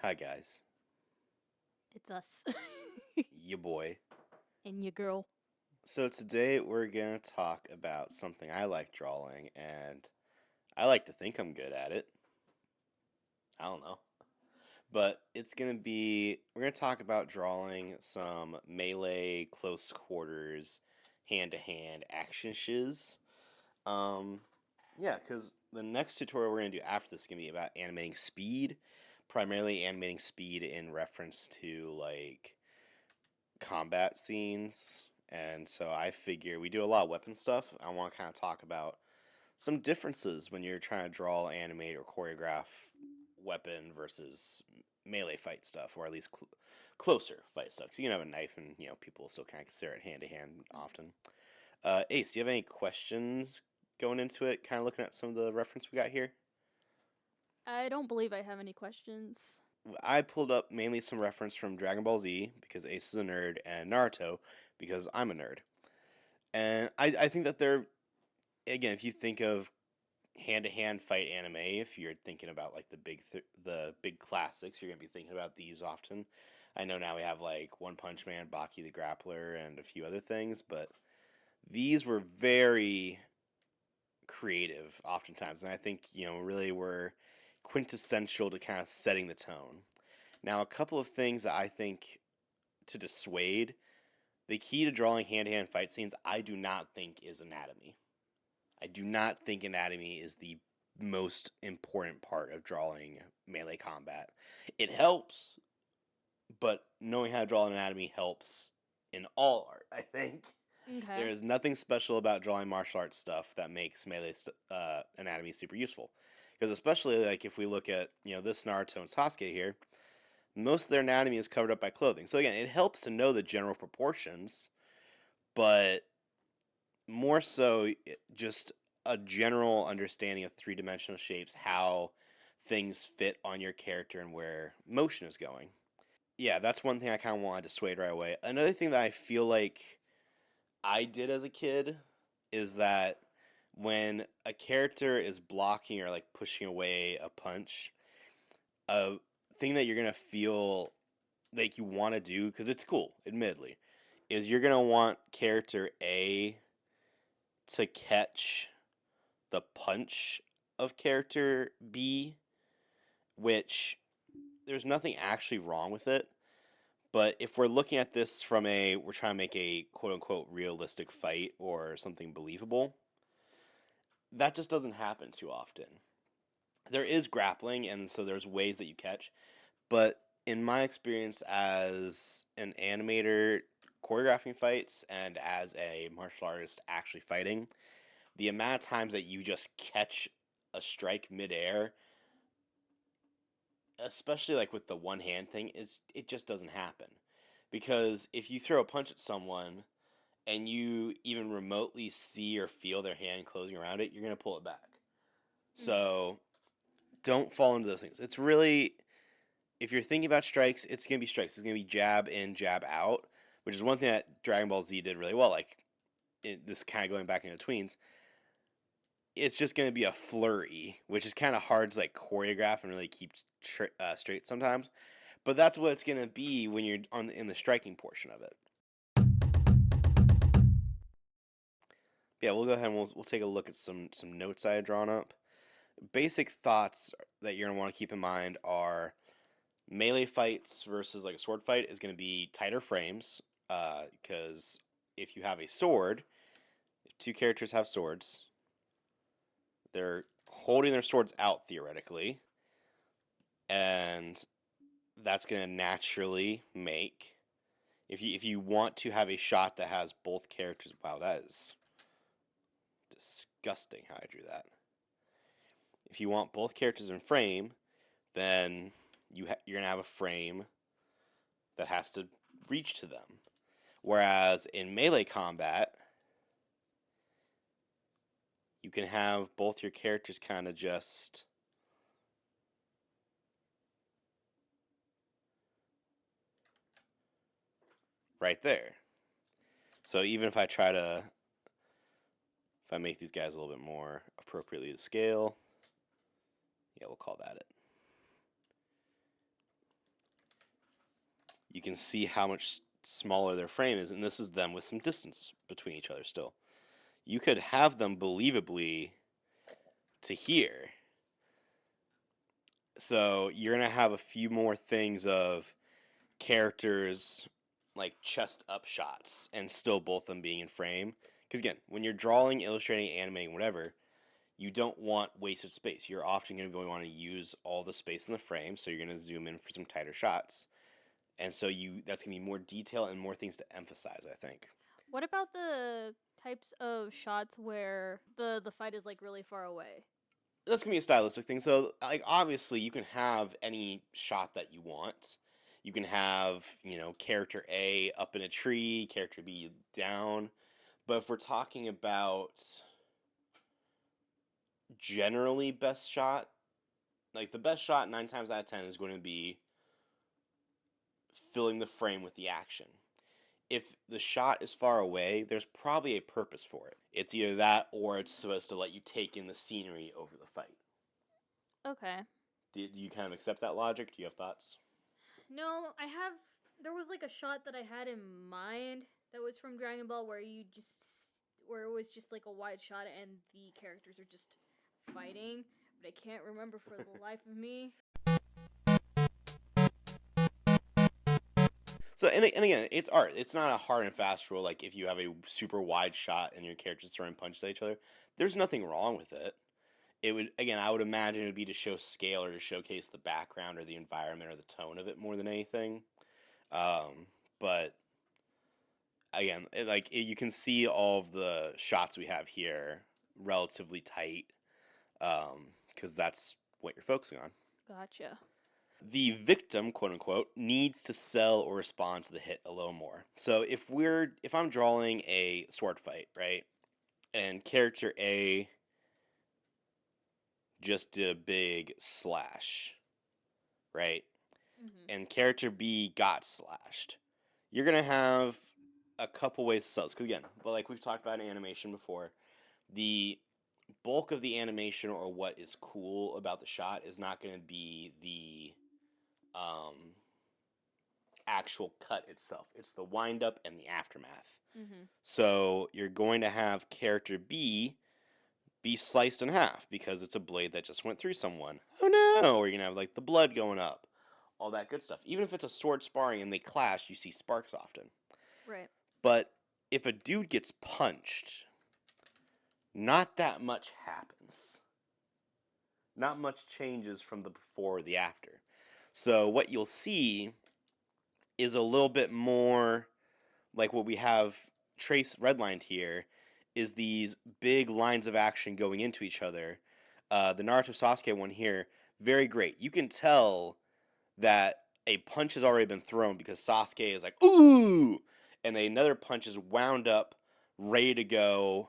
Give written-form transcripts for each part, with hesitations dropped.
Hi guys, It's us. ya boy. And your girl. So today we're gonna talk about something I like drawing, and I like to think I'm good at it. I don't know, but we're gonna talk about drawing some melee, close quarters, hand-to-hand action shiz. Um, yeah, because the next tutorial we're gonna do after this is gonna be about animating speed, primarily animating speed in reference to like combat scenes. And so I figure we do a lot of weapon stuff. I want to kind of talk about some differences when you're trying to draw, animate, or choreograph weapon versus melee fight stuff, or at least closer fight stuff. So you can have a knife, and people still kind of consider it hand to hand often. Ace, do you have any questions going into it? Kind of looking at some of the reference we got here. I don't believe I have any questions. I pulled up mainly some reference from Dragon Ball Z because Ace is a nerd, and Naruto because I'm a nerd. And I think that they're, again, if you think of hand-to-hand fight anime, if you're thinking about like the big classics, you're gonna be thinking about these often. I know now we have like One Punch Man, Baki the Grappler, and a few other things, but these were very creative oftentimes, and I think really were quintessential to kind of setting the tone. Now, a couple of things that I think to dissuade the key to drawing hand-to-hand fight scenes, I do not think is anatomy. I do not think anatomy is the most important part of drawing melee combat. It helps, but knowing how to draw an anatomy helps in all art, I think. There Okay. is nothing special about drawing martial arts stuff that makes melee anatomy super useful. Because especially like if we look at this Naruto and Sasuke here, most of their anatomy is covered up by clothing. So again, it helps to know the general proportions, but more so just a general understanding of three-dimensional shapes, how things fit on your character and where motion is going. Yeah, that's one thing I kind of wanted to dissuade right away. Another thing that I feel like I did as a kid is that when a character is blocking or like pushing away a punch, a thing that you're gonna feel like you want to do, because it's cool, admittedly, is you're gonna want character A to catch the punch of character B, which there's nothing actually wrong with it. But if we're looking at this from we're trying to make a quote unquote realistic fight or something believable, that just doesn't happen too often. There is grappling, and so there's ways that you catch. But in my experience as an animator choreographing fights and as a martial artist actually fighting, the amount of times that you just catch a strike midair, especially like with the one hand thing, is it just doesn't happen. Because if you throw a punch at someone and you even remotely see or feel their hand closing around it, you're gonna pull it back. Okay. So don't fall into those things. It's really, if you're thinking about strikes, it's gonna be strikes. It's gonna be jab in, jab out, which is one thing that Dragon Ball Z did really well. Like this kind of going back into tweens, it's just going to be a flurry, which is kind of hard to like choreograph and really keep straight sometimes. But that's what it's going to be when you're in the striking portion of it. Yeah, we'll go ahead and we'll take a look at some notes I had drawn up. Basic thoughts that you're gonna want to keep in mind are melee fights versus like a sword fight is going to be tighter frames. Because if you have a sword, if two characters have swords, they're holding their swords out theoretically, and that's going to naturally make, if you want to have a shot that has both characters. Wow, that is disgusting how I drew that. If you want both characters in frame, then you're going to have a frame that has to reach to them. Whereas in melee combat, you can have both your characters kind of just right there. So even if I make these guys a little bit more appropriately to scale, yeah, we'll call that it. you can see how much smaller their frame is, and this is them with some distance between each other still. You could have them believably to here. So you're going to have a few more things of characters like chest up shots and still both of them being in frame. Because again, when you're drawing, illustrating, animating, whatever, you don't want wasted space. You're often going to want to use all the space in the frame, so you're going to zoom in for some tighter shots. And so that's going to be more detail and more things to emphasize, I think. What about the types of shots where the fight is like really far away? That's going to be a stylistic thing. So, like, obviously, you can have any shot that you want. You can have, character A up in a tree, character B down. But if we're talking about generally best shot, like the best shot 9 times out of 10 is going to be filling the frame with the action. If the shot is far away, there's probably a purpose for it. It's either that or it's supposed to let you take in the scenery over the fight. Okay. Do you kind of accept that logic? Do you have thoughts? No, there was like a shot that I had in mind that was from Dragon Ball where it was just like a wide shot and the characters are just fighting, but I can't remember for the life of me. So, and again, it's art. It's not a hard and fast rule. Like if you have a super wide shot and your characters throwing punches at each other, there's nothing wrong with it. It would, again, I would imagine it would be to show scale or to showcase the background or the environment or the tone of it more than anything. But again, you can see all of the shots we have here relatively tight, because that's what you're focusing on. Gotcha. The victim, quote unquote, needs to sell or respond to the hit a little more. So if I'm drawing a sword fight, right, and character A just did a big slash, right, and character B got slashed, you're gonna have a couple ways to sell this. Because again, but like we've talked about in animation before, the bulk of the animation or what is cool about the shot is not going to be the actual cut itself. It's the wind up and the aftermath. So you're going to have character B be sliced in half because it's a blade that just went through someone. Oh no! Or you're going to have like the blood going up. All that good stuff. Even if it's a sword sparring and they clash, you see sparks often. Right. But if a dude gets punched, not that much happens. Not much changes from the before or the after. So what you'll see is a little bit more like what we have redlined here is these big lines of action going into each other. The Naruto Sasuke one here, very great. You can tell that a punch has already been thrown because Sasuke is like, ooh! And another punch is wound up, ready to go,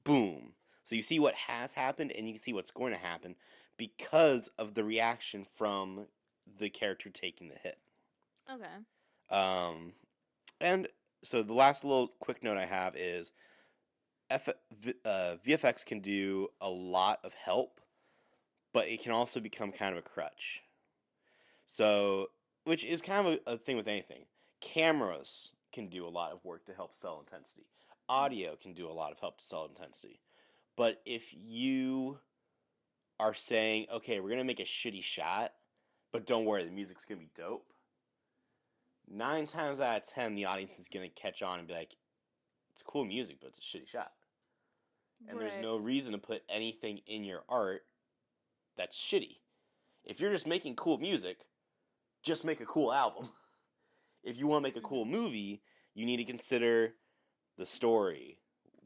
boom. So you see what has happened and you can see what's going to happen because of the reaction from the character taking the hit. Okay. And so the last little quick note I have is VFX can do a lot of help, but it can also become kind of a crutch. So, which is kind of a thing with anything. Cameras can do a lot of work to help sell intensity. Audio can do a lot of help to sell intensity. But if you are saying, okay, we're going to make a shitty shot, but don't worry, the music's going to be dope, 9 times out of 10, the audience is going to catch on and be like, it's cool music, but it's a shitty shot. And there's no reason to put anything in your art that's shitty. If you're just making cool music, just make a cool album. If you want to make a cool movie, you need to consider the story,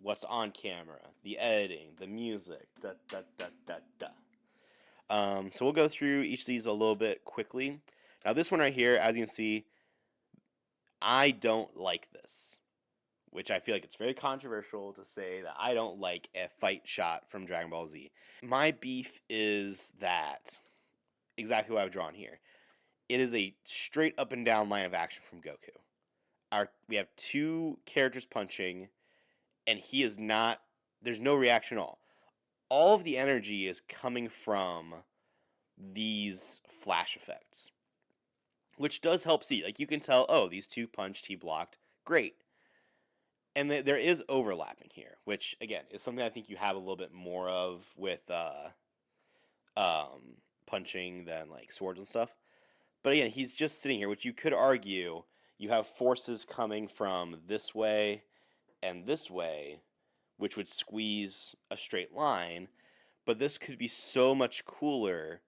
what's on camera, the editing, the music, so we'll go through each of these a little bit quickly. Now this one right here, as you can see, I don't like this, which I feel like it's very controversial to say that I don't like a fight shot from Dragon Ball Z. My beef is that, exactly what I've drawn here, it is a straight up and down line of action from Goku. We have two characters punching, and he is not, there's no reaction at all. All of the energy is coming from these flash effects. which does help see. Like, you can tell, oh, these two punched, he blocked, great. And there is overlapping here, which, again, is something I think you have a little bit more of with punching than, like, swords and stuff. But again, he's just sitting here, which you could argue you have forces coming from this way and this way, which would squeeze a straight line. But this could be so much cooler,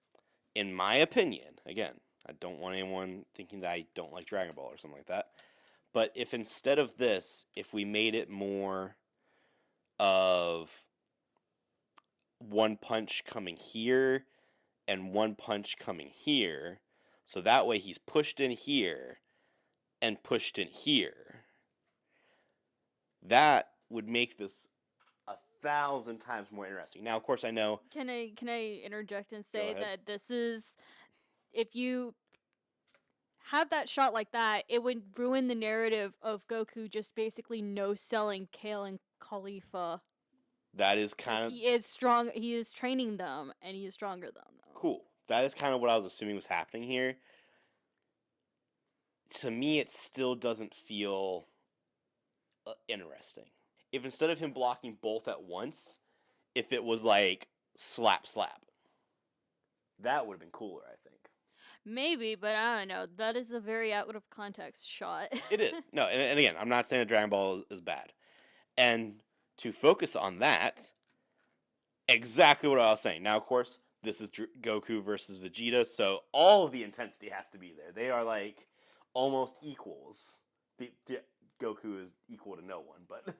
in my opinion. Again, I don't want anyone thinking that I don't like Dragon Ball or something like that. But if instead of this, if we made it more of one punch coming here and one punch coming here, so that way he's pushed in here and pushed in here, that would make this 1,000 times more interesting. Now, of course, I know. Can I interject and say that this is, if you have that shot like that, it would ruin the narrative of Goku just basically no-selling Kale and Khalifa. That is kind of... He is strong. He is training them, and he is stronger than them. Cool. That is kind of what I was assuming was happening here. To me, it still doesn't feel interesting. If instead of him blocking both at once, if it was like slap, slap, that would have been cooler, I think. Maybe, but I don't know. That is a very out of context shot. It is. No, and again, I'm not saying that Dragon Ball is bad. And to focus on that, exactly what I was saying. Now, of course, this is Goku versus Vegeta, so all of the intensity has to be there. They are like almost equals. Goku is equal to no one, but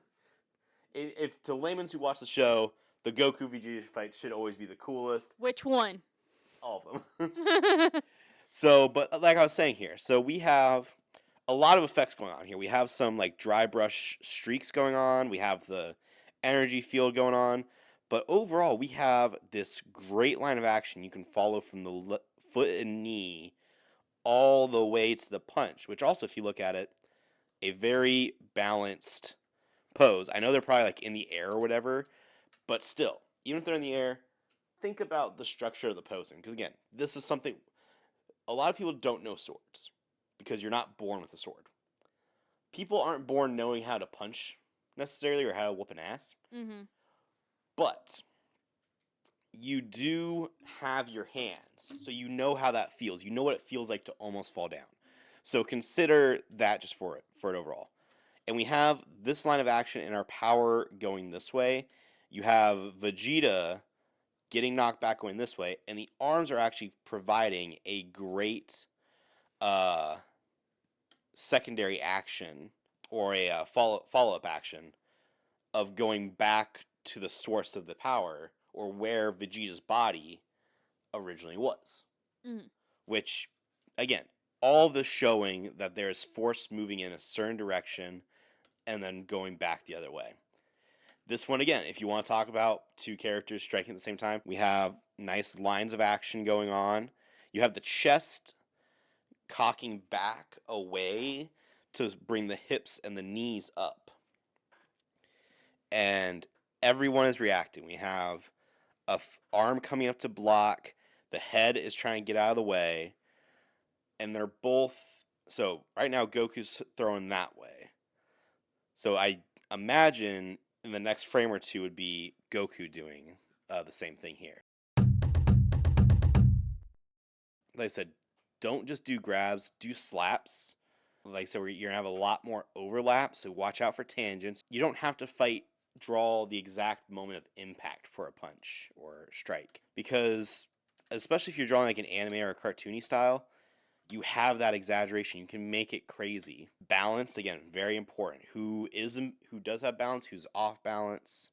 if to laymen who watch the show, the Goku Vegeta fight should always be the coolest. Which one? All of them. So, but like I was saying here, so we have a lot of effects going on here. We have some like dry brush streaks going on. We have the energy field going on. But overall, we have this great line of action you can follow from the foot and knee all the way to the punch, which also, if you look at it, a very balanced pose. I know they're probably like in the air or whatever, but still, even if they're in the air, think about the structure of the posing. Because again, this is something a lot of people don't know swords because you're not born with a sword. People aren't born knowing how to punch necessarily or how to whoop an ass. Mm-hmm. But you do have your hands, so you know how that feels. You know what it feels like to almost fall down. So consider that just for it overall. And we have this line of action in our power going this way. You have Vegeta getting knocked back going this way, and the arms are actually providing a great secondary action or a follow-up action of going back to the source of the power or where Vegeta's body originally was. Mm-hmm. Which, again, all of this showing that there's force moving in a certain direction and then going back the other way. This one, again, if you want to talk about two characters striking at the same time, we have nice lines of action going on. You have the chest cocking back away to bring the hips and the knees up. And everyone is reacting. We have a arm coming up to block. The head is trying to get out of the way. And they're both... So, right now, Goku's throwing that way. So, I imagine in the next frame or two would be Goku doing the same thing here. Like I said, don't just do grabs, do slaps. Like I said, you're going to have a lot more overlap, so watch out for tangents. You don't have to draw the exact moment of impact for a punch or strike. Because, especially if you're drawing like an anime or a cartoony style, you have that exaggeration. You can make it crazy. Balance, again, very important. Who does have balance? Who's off balance?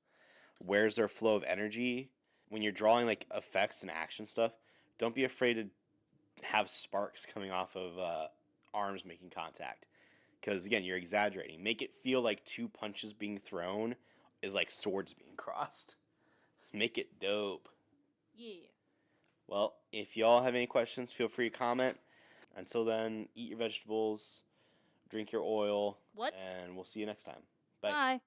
Where's their flow of energy? When you're drawing like effects and action stuff, don't be afraid to have sparks coming off of arms making contact. Because again, you're exaggerating. Make it feel like two punches being thrown is like swords being crossed. Make it dope. Yeah. Well, if y'all have any questions, feel free to comment. Until then, eat your vegetables, drink your oil, What? and we'll see you next time. Bye. Bye.